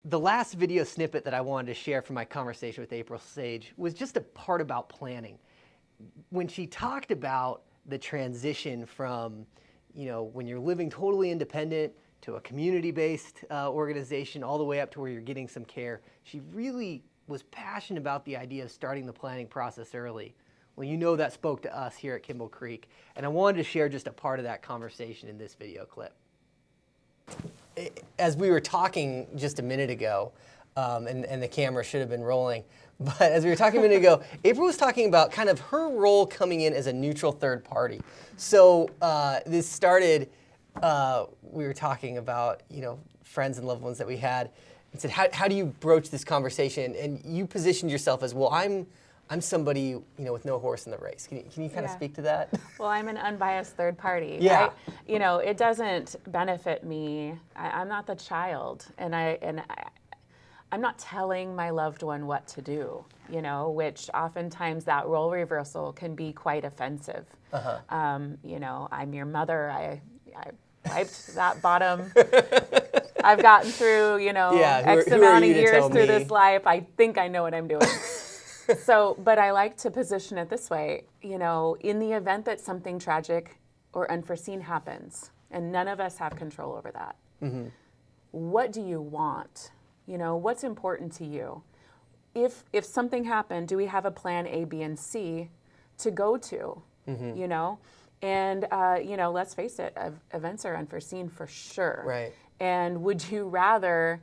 The last video snippet that I wanted to share from my conversation with April Sage was just a part about planning. When she talked about the transition from, when you're living totally independent to a community-based organization all the way up to where you're getting some care, she really was passionate about the idea of starting the planning process early. Well, that spoke to us here at Kimball Creek, and I wanted to share just a part of that conversation in this video clip. As we were talking just a minute ago, and the camera should have been rolling, but as we were talking a minute ago, April was talking about kind of her role coming in as a neutral third party. So this started, we were talking about, friends and loved ones that we had, and said, how do you broach this conversation? And you positioned yourself as, well, I'm somebody, with no horse in the race. Can you kind of speak to that? Well, I'm an unbiased third party. Yeah. It doesn't benefit me. I'm not the child, and I'm not telling my loved one what to do. Which oftentimes that role reversal can be quite offensive. Uh-huh. I'm your mother. I wiped that bottom. I've gotten through, X amount of years through this life. I think I know what I'm doing. But I like to position it this way, in the event that something tragic or unforeseen happens, and none of us have control over that, what do you want? What's important to you? If something happened, do we have a plan A, B, and C to go to, And, let's face it, events are unforeseen for sure. Right. And would you rather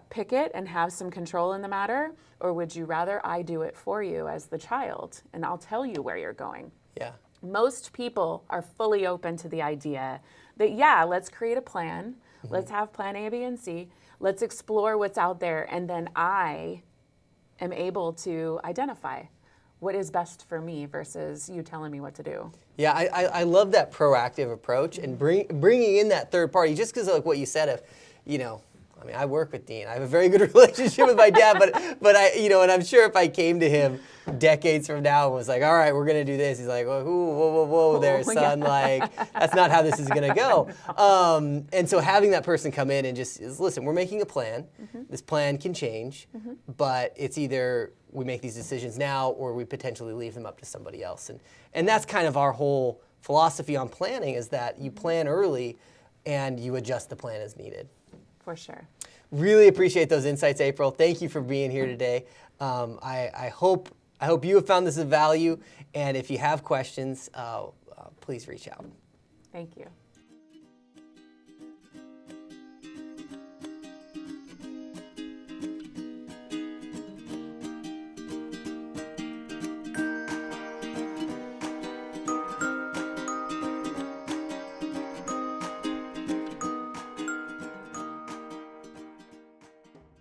pick it and have some control in the matter, or would you rather I do it for you as the child and I'll tell you where you're going? Yeah. Most people are fully open to the idea that, let's create a plan. Let's have plan A, B, and C. Let's explore what's out there, and then I am able to identify what is best for me versus you telling me what to do. Yeah, I love that proactive approach and bringing in that third party, just because of what you said of, I work with Dean. I have a very good relationship with my dad, but and I'm sure if I came to him decades from now and was like, all right, we're going to do this, he's like, well, whoa there, son, that's not how this is going to go. And so having that person come in and just, listen, we're making a plan. This plan can change, but it's either we make these decisions now or we potentially leave them up to somebody else. And that's kind of our whole philosophy on planning, is that you plan early and you adjust the plan as needed. For sure. Really appreciate those insights, April. Thank you for being here today. I hope you have found this of value, and if you have questions, please reach out. Thank you.